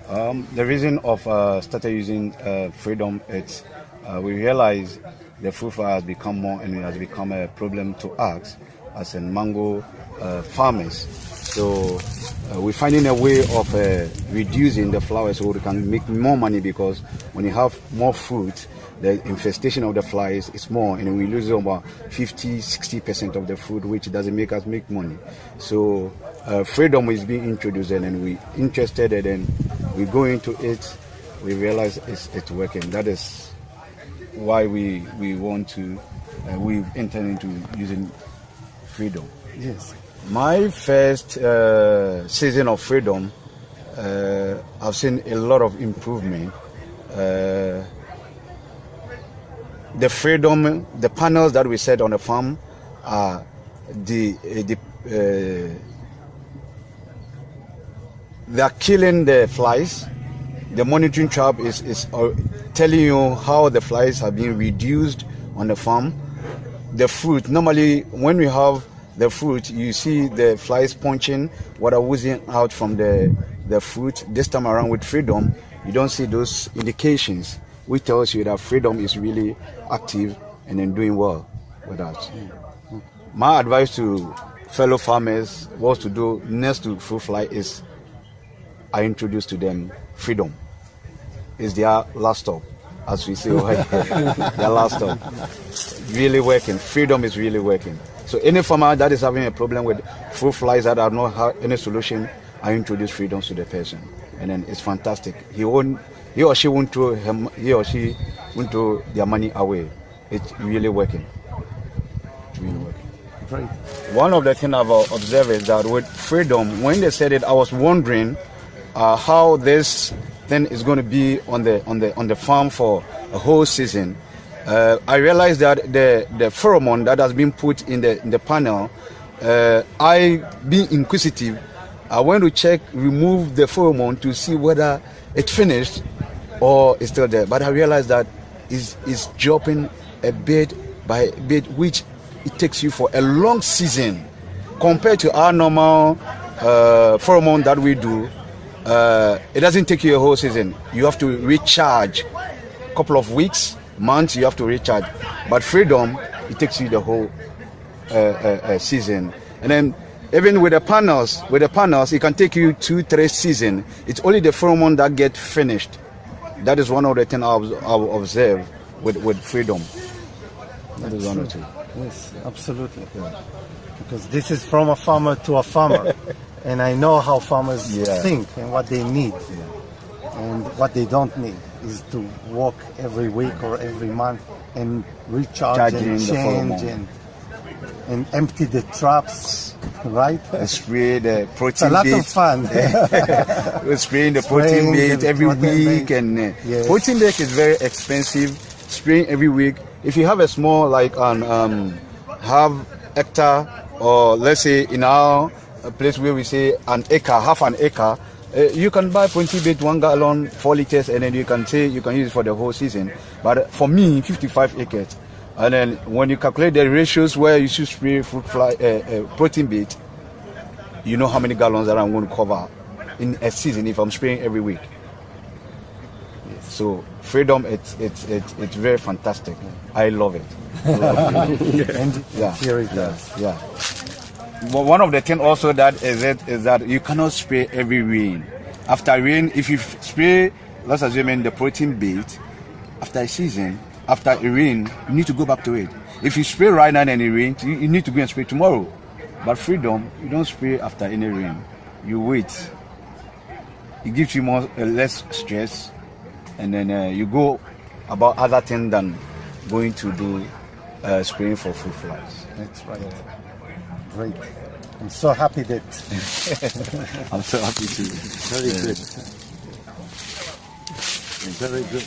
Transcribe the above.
The reason of started using Freedom, it's we realize the fruit fly has become more and it has become a problem to us as in mango farmers. So we're finding a way of reducing the flowers so we can make more money, because when you have more fruit, the infestation of the flies is more, and we lose about 50-60% of the food, which doesn't make us make money. So Freedom is being introduced, and we're interested, and then we go into it, we realize it's working. That is why we want to, we've entered into using Freedom. Yes. My first season of Freedom, I've seen a lot of improvement. The Freedom, the panels that we set on the farm are they are killing the flies. The monitoring trap is telling you how the flies have been reduced on the farm. The fruit, normally when we have the fruit, you see the flies punching what are oozing out from the fruit. This time around with Freedom, you don't see those indications, which tells you that Freedom is really active and then doing well with us. My advice to fellow farmers was to do next to fruit fly is I introduce to them Freedom. It's their last stop, as we say, their last stop. Really working. Freedom is really working. So any farmer that is having a problem with fruit flies that have not had any solution, I introduce Freedom to the person, and then it's fantastic. He or she won't throw their money away. It's really working. It's really working. Great. One of the things I've observed is that with Freedom, when they said it, I was wondering how this thing is going to be on the farm for a whole season. I realized that the pheromone that has been put in the panel, I being inquisitive, I went to check, remove the pheromone to see whether it finished or it's still there. But I realized that it's dropping a bit by bit, which it takes you for a long season compared to our normal pheromone that we do. It doesn't take you a whole season. You have to recharge a couple of weeks, months, you have to recharge. But Freedom, it takes you the whole season. And then even with the panels, it can take you 2-3 seasons. It's only the pheromone that get finished. That is one of the things I've observed with Freedom. That is one or two. Yes, absolutely. Yeah. Because this is from a farmer to a farmer. And I know how farmers think and what they need. Yeah. And what they don't need is to walk every week or every month and recharge and change and empty the traps, right? Spray the protein bait. It's a lot bait. of fun. We're spraying the protein bait every week. And protein bait is very expensive. Spraying every week. If you have a small, like half hectare, or let's say in our place where we say an acre, half an acre, you can buy protein bait 1 gallon, 4 liters, and then you can use it for the whole season. But for me, 55 acres, and then when you calculate the ratios where you should spray fruit fly protein bait, you know how many gallons that I'm going to cover in a season if I'm spraying every week. So Freedom, it's very fantastic. I love it. Yeah. But one of the things also that is that you cannot spray every rain. After rain, if you spray, let's assume the protein bait, after a season, after a rain, you need to go back to it. If you spray right now and it rains, you need to go and spray tomorrow. But Freedom, you don't spray after any rain. You wait. It gives you less stress, and then you go about other things than going to do spraying for fruit flies. That's right. Great. I'm so happy that I'm so happy too. Very good. Very good.